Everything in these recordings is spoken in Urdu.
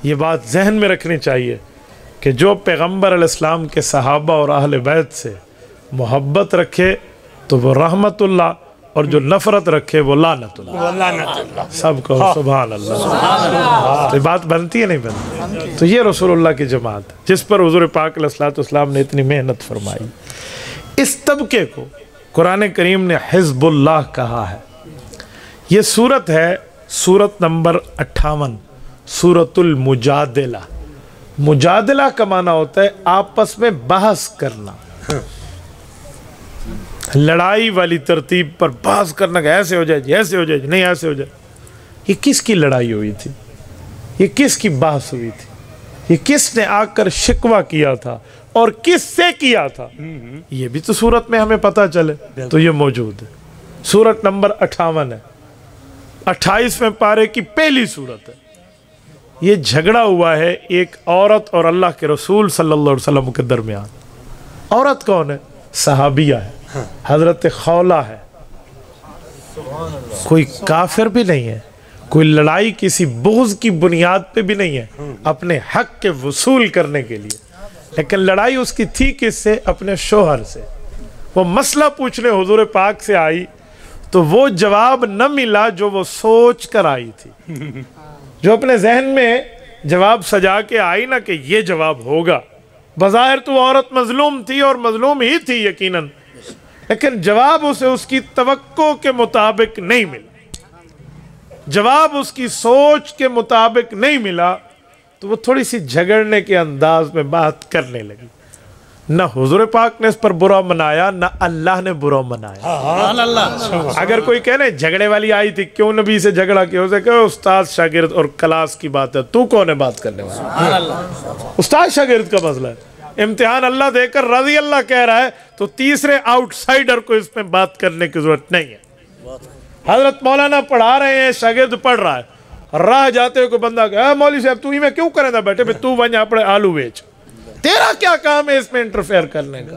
یہ بات ذہن میں رکھنی چاہیے کہ جو پیغمبر علیہ السلام کے صحابہ اور اہل بیت سے محبت رکھے تو وہ رحمت اللہ، اور جو نفرت رکھے وہ لعنت اللہ۔ سب کہو سبحان اللہ۔ تو بات بنتی ہے نہیں بنتی؟ تو یہ رسول اللہ کی جماعت ہے جس پر حضور پاک علیہ السلام نے اتنی محنت فرمائی۔ اس طبقے کو قرآن کریم نے حزب اللہ کہا ہے۔ یہ سورت ہے سورت نمبر 58، سورت المجادلہ۔ مجادلہ کا معنی ہوتا ہے آپس میں بحث کرنا، لڑائی والی ترتیب پر بحث کرنا کہ ایسے ہو جائے جی، ایسے ہو جائے جی، نہیں ایسے ہو جائے۔ یہ کس کی لڑائی ہوئی تھی؟ یہ کس کی بحث ہوئی تھی؟ یہ کس نے آ کر شکوہ کیا تھا اور کس سے کیا تھا؟ یہ بھی تو سورت میں ہمیں پتہ چلے تو یہ موجود ہے۔ سورت نمبر 58 ہے، 28ویں پارے کی پہلی سورت ہے۔ یہ جھگڑا ہوا ہے ایک عورت اور اللہ کے رسول صلی اللہ علیہ وسلم کے درمیان۔ عورت کون ہے؟ صحابیہ ہے، حضرت خولہ ہے۔ کوئی کافر بھی نہیں ہے، کوئی لڑائی کسی بغض کی بنیاد پہ بھی نہیں ہے، اپنے حق کے وصول کرنے کے لیے۔ لیکن لڑائی اس کی تھی کس سے؟ اپنے شوہر سے۔ وہ مسئلہ پوچھنے حضور پاک سے آئی تو وہ جواب نہ ملا جو وہ سوچ کر آئی تھی، جو اپنے ذہن میں جواب سجا کے آئی نا کہ یہ جواب ہوگا۔ بظاہر تو عورت مظلوم تھی اور مظلوم ہی تھی یقیناً، لیکن جواب اسے اس کی توقع کے مطابق نہیں ملا، جواب اس کی سوچ کے مطابق نہیں ملا، تو وہ تھوڑی سی جھگڑنے کے انداز میں بات کرنے لگی۔ نہ حضور پاک نے اس پر برا منایا، نہ اللہ نے برا منایا۔ اگر کوئی کہنے جھگڑے والی آئی تھی، کیوں نبی سے جھگڑا کیا؟ اسے کہو استاد شاگرد اور کلاس کی بات ہے، تو کون ہے بات کرنے والا؟ استاد شاگرد کا مسئلہ ہے، امتحان اللہ دے کر رضی اللہ کہہ رہا ہے تو تیسرے آؤٹ سائڈر کو اس میں بات کرنے کی ضرورت نہیں ہے۔ حضرت مولانا پڑھا رہے ہیں، شاگرد پڑھ رہا ہے، راہ جاتے ہوئے کوئی بندہ کہا مولوی صاحب تو ہی میں کیوں کریں تھا بیٹھے بھی، تو ونجا اپنے آلو بیچ، تیرا کیا کام ہے اس میں انٹرفیئر کرنے کا؟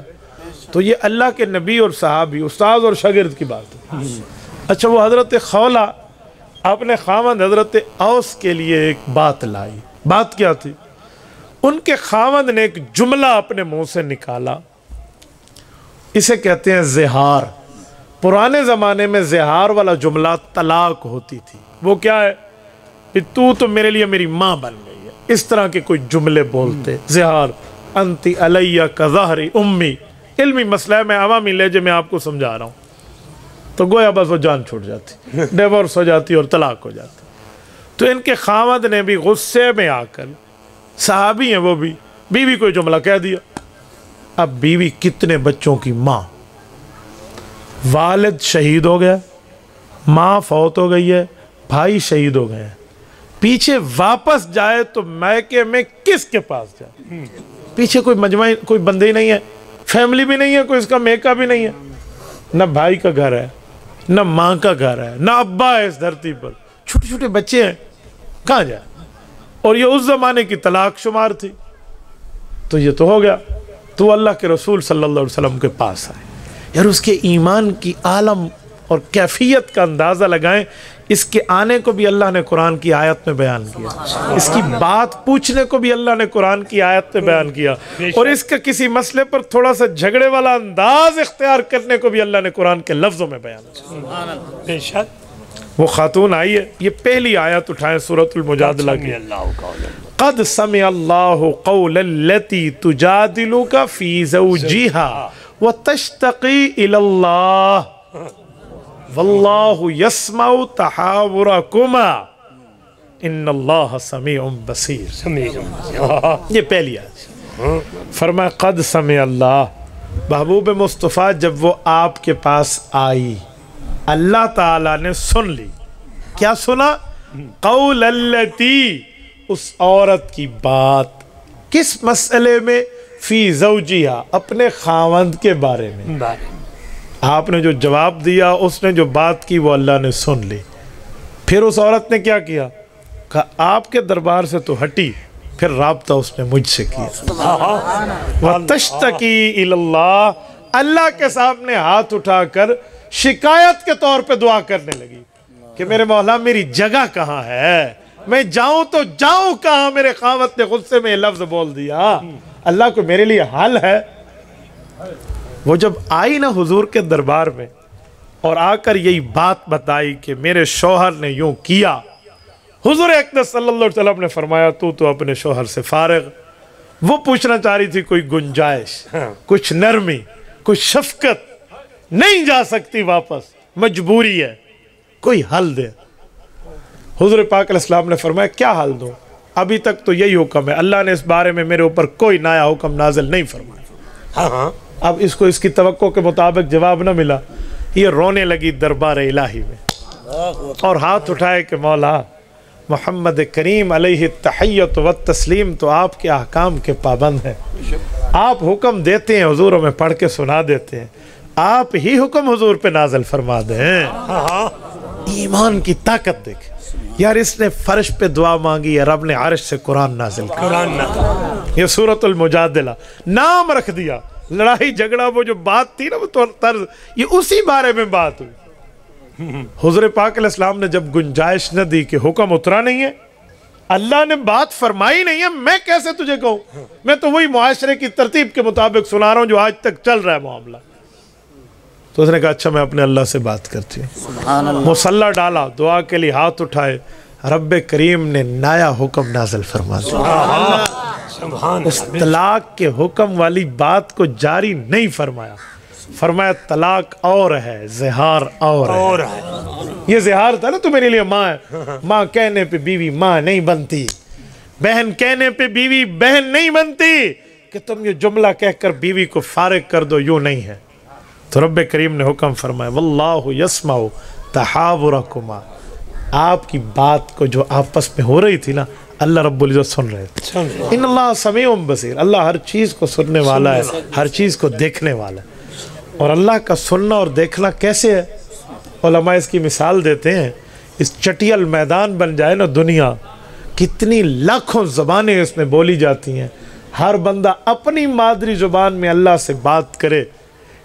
تو یہ اللہ کے نبی اور صحابی، استاد اور شاگرد کی بات ہے۔ اچھا، وہ حضرت خولہ اپنے خاوند حضرت اوس کے لیے ایک بات لائی۔ بات کیا تھی؟ ان کے خاوند نے ایک جملہ اپنے منہ سے نکالا، اسے کہتے ہیں زہار۔ پرانے زمانے میں زہار والا جملہ طلاق ہوتی تھی۔ وہ کیا ہے؟ کہ تو میرے لیے میری ماں بن گئی ہے، اس طرح کے کوئی جملے بولتے۔ زہار، انتی علیہ کظہر امی، علمی مسئلہ ہے، میں عوامی لہجے میں آپ کو سمجھا رہا ہوں۔ تو گویا بس وہ جان چھوٹ جاتی، ڈیورس ہو جاتی اور طلاق ہو جاتی۔ تو ان کے خاوند نے بھی غصے میں آ کر، صحابی ہیں وہ بھی، بیوی کوئی جملہ کہہ دیا۔ اب بیوی کتنے بچوں کی ماں، والد شہید ہو گیا، ماں فوت ہو گئی ہے، بھائی شہید ہو گئے ہیں، پیچھے واپس جائے تو میکے میں کس کے پاس جائے؟ پیچھے کوئی مجمع، کوئی بندے ہی نہیں ہے، فیملی بھی نہیں ہے، کوئی اس کا میکا بھی نہیں ہے، نہ بھائی کا گھر ہے، نہ ماں کا گھر ہے، نہ ابا ہے اس دھرتی پر، چھوٹے چھوٹے بچے ہیں، کہاں جائے؟ اور یہ اس زمانے کی طلاق شمار تھی۔ تو یہ تو ہو گیا، تو اللہ کے رسول صلی اللہ علیہ وسلم کے پاس آئے۔ یار اس کے ایمان کی عالم اور کیفیت کا اندازہ لگائیں، اس کے آنے کو بھی اللہ نے قرآن کی آیت میں بیان کیا، اس کی بات پوچھنے کو بھی اللہ نے قرآن کی آیت میں بیان کیا، اور اس کا کسی مسئلے پر تھوڑا سا جھگڑے والا انداز اختیار کرنے کو بھی اللہ نے قرآن کے لفظوں میں بیان کیا۔ بے شک وہ خاتون آئی ہے، یہ پہلی آیت اٹھائیں سورۃ المجادلہ کی۔ قد سمع اللہ قول التی تجادلک فی زوجہا وتشتقی الی اللہ واللہ یسمع تحاورکما ان اللہ سمیع بصیر۔ یہ پہلی آیت، فرمایا قد سمع اللہ، محبوب مصطفیٰ جب وہ آپ کے پاس آئی، اللہ تعالیٰ نے سن لی۔ کیا سنا؟ قول التی، اس عورت کی بات، کس مسئلے میں؟ فی زوجہا، اپنے خاوند کے بارے میں۔ آپ نے جو جواب دیا، اس نے جو بات کی، وہ اللہ نے سن لی۔ پھر اس عورت نے کیا کیا؟ کہا آپ کے دربار سے تو ہٹی، پھر رابطہ اس نے مجھ سے کیا۔ وَتَشْتَكِي إِلَى اللَّهِ، اللہ کے سامنے ہاتھ اٹھا کر شکایت کے طور پہ دعا کرنے لگی کہ میرے مولا میری جگہ کہاں ہے، میں جاؤں تو جاؤں کہاں، میرے خاوند نے غصے میں یہ لفظ بول دیا، اللہ کو میرے لیے حال ہے۔ وہ جب آئی نا حضور کے دربار میں اور آ کر یہی بات بتائی کہ میرے شوہر نے یوں کیا، حضور اقدس صلی اللہ علیہ وسلم نے فرمایا تو اپنے شوہر سے فارغ۔ وہ پوچھنا چاہ رہی تھی کوئی گنجائش، کچھ نرمی، کچھ شفقت، نہیں جا سکتی واپس، مجبوری ہے، کوئی حل دے۔ حضور پاک علیہ السلام نے فرمایا کیا حل دوں، ابھی تک تو یہی حکم ہے، اللہ نے اس بارے میں میرے اوپر کوئی نیا حکم نازل نہیں فرمایا۔ اب اس کو اس کی توقع کے مطابق جواب نہ ملا، یہ رونے لگی دربار الہی میں اور ہاتھ اٹھائے کہ مولا محمد کریم علیہ التحیت والتسلیم تو آپ کے احکام کے پابند ہیں، آپ حکم دیتے ہیں، حضور ہمیں پڑھ کے سنا دیتے ہیں، آپ ہی حکم حضور پہ نازل فرما دیں۔ ایمان کی طاقت دیکھ یار، اس نے فرش پہ دعا مانگی ہے، رب نے عرش سے قرآن نازل کیا۔ یہ سورۃ المجادلہ نام رکھ دیا، لڑائی جھگڑا وہ جو بات تھی نا وہ طرز، یہ اسی بارے میں بات ہوئی۔ حضور پاک علیہ السلام نے جب گنجائش نہ دی کہ حکم اترا نہیں ہے، اللہ نے بات فرمائی نہیں ہے، میں کیسے تجھے کہوں، میں تو وہی معاشرے کی ترتیب کے مطابق سنا رہا ہوں جو آج تک چل رہا ہے معاملہ۔ تو اس نے کہا اچھا میں اپنے اللہ سے بات کرتی ہوں۔ مصلی ڈالا، دعا کے لیے ہاتھ اٹھائے، رب کریم نے نیا حکم نازل فرما دیا۔ اس طلاق کے حکم والی بات کو جاری نہیں فرمایا، فرمایا طلاق اور ہے، زہار اور ہے۔ یہ زہار تھا نا تو میرے لیے ماں ہے، ماں کہنے پہ بیوی ماں نہیں بنتی، بہن کہنے پہ بیوی بہن نہیں بنتی، کہ تم یہ جملہ کہہ کر بیوی کو فارغ کر دو، یوں نہیں ہے۔ تو رب کریم نے حکم فرمایا واللہ یسمع تحاورکما، آپ کی بات کو جو آپس میں ہو رہی تھی نا اللہ رب العزت سن رہے تھے۔ ان اللہ سمیع بصیر، اللہ ہر چیز کو سننے والا ہے، ہر چیز کو دیکھنے والا ہے۔ اور اللہ کا سننا اور دیکھنا کیسے ہے، علماء اس کی مثال دیتے ہیں، اس چٹیل میدان بن جائے نا دنیا، کتنی لاکھوں زبانیں اس میں بولی جاتی ہیں، ہر بندہ اپنی مادری زبان میں اللہ سے بات کرے،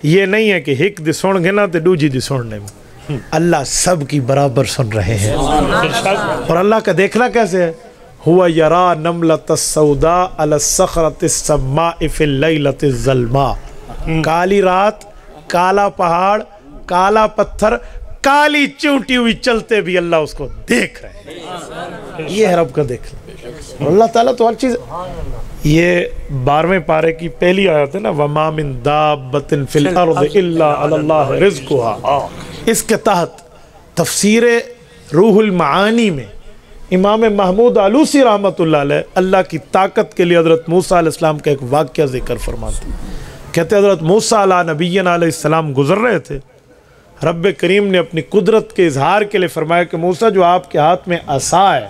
یہ نہیں ہے کہ ہک دی سن گے نا تے دوجی دی سننے میں، اللہ سب کی برابر سن رہے ہیں۔ اور اللہ کا دیکھنا کیسے ہے، ہوا یرا نملۃ السوداء علی الصخرۃ السماء فی اللیلۃ الظلماء، کالی رات، کالا پہاڑ، کالا پتھر، کالی چونٹی ہوئی چلتے بھی اللہ اس کو دیکھ رہے ہیں۔ یہ ہے رب کا دیکھنا، اور اللہ تعالیٰ تو ہر چیز۔ یہ 12ویں پارے کی پہلی آیت ہے نا، وَمَا مِن دَابَّةٍ فِي الْأَرْضِ إِلَّا عَلَى اللَّهِ رِزْقُهَا، اس کے تحت تفسیر روح المعانی میں امام محمود آلوسی رحمۃ اللہ علیہ اللہ کی طاقت کے لیے حضرت موسیٰ علیہ السلام کا ایک واقعہ ذکر فرماتے ہیں۔ کہتے حضرت موسیٰ علیہ نبینا علیہ السلام گزر رہے تھے، رب کریم نے اپنی قدرت کے اظہار کے لیے فرمایا کہ موسیٰ جو آپ کے ہاتھ میں عصا ہے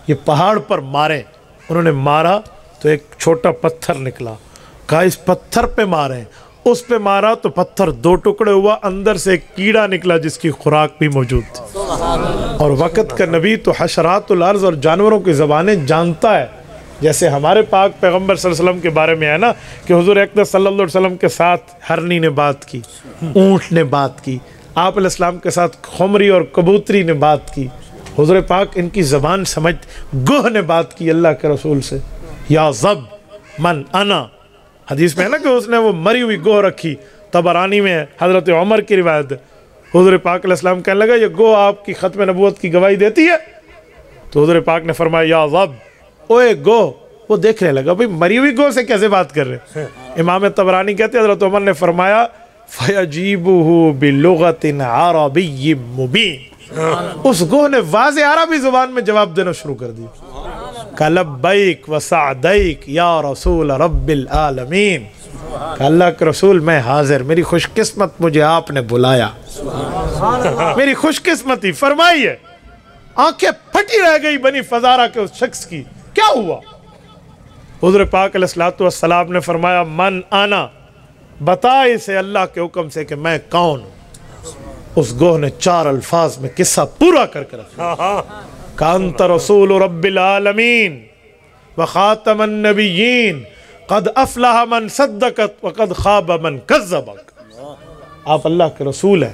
یہ پہاڑ پر ماریں۔ انہوں نے مارا تو ایک چھوٹا پتھر نکلا، کہا اس پتھر پہ ماریں، اس پہ مارا تو پتھر 2 ٹکڑے ہوا، اندر سے ایک کیڑا نکلا جس کی خوراک بھی موجود تھی۔ اور وقت کا نبی تو حشرات الارض اور جانوروں کی زبانیں جانتا ہے، جیسے ہمارے پاک پیغمبر صلی اللہ علیہ وسلم کے بارے میں ہے نا کہ حضور اقدس صلی اللہ علیہ وسلم کے ساتھ ہرنی نے بات کی، اونٹ نے بات کی، آپ علیہ السلام کے ساتھ خمری اور کبوتری نے بات کی، حضور پاک ان کی زبان سمجھ، گوہ نے بات کی اللہ کے رسول سے، یا ضب من انا، حدیث میں ہے نا کہ اس نے وہ مری ہوئی گوہ رکھی، طبرانی میں ہے، حضرت عمر کی روایت ہے، حضور پاک علیہ السلام کہنے لگا یہ گوہ آپ کی ختم نبوت کی گواہی دیتی ہے؟ تو حضور پاک نے فرمایا یا ضب، اوے گوہ، وہ دیکھنے لگا بھئی مری ہوئی گوہ سے کیسے بات کر رہے ہیں؟ امام طبرانی کہتے ہیں حضرت عمر نے فرمایا فَيَجِيبُهُ بِلُغَةٍ عَرَبِيٍّ مُبِينٍ، اس گوہ نے واضح عربی زبان میں جواب دینا شروع کر دیا، کہ لبیک وسعدیک یا رسول رب العالمین، کہ اللہ کے رسول میں حاضر، میری خوش قسمت مجھے آپ نے بلایا، میری خوش قسمتی فرمائیے۔ آنکھیں پھٹی رہ گئی بنی فزارہ کے اس شخص کی، کیا ہوا؟ حضور پاک علیہ السلام نے فرمایا من آنا، بتا اسے اللہ کے حکم سے کہ میں کون ہوں۔ اس گوہ نے 4 الفاظ میں قصہ پورا کر کے رکھا، کہ انت رسول رب العالمین وخاتم النبیین قد افلح من صدقت وقد خاب من کذبک، آپ اللہ کے رسول ہیں،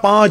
5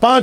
5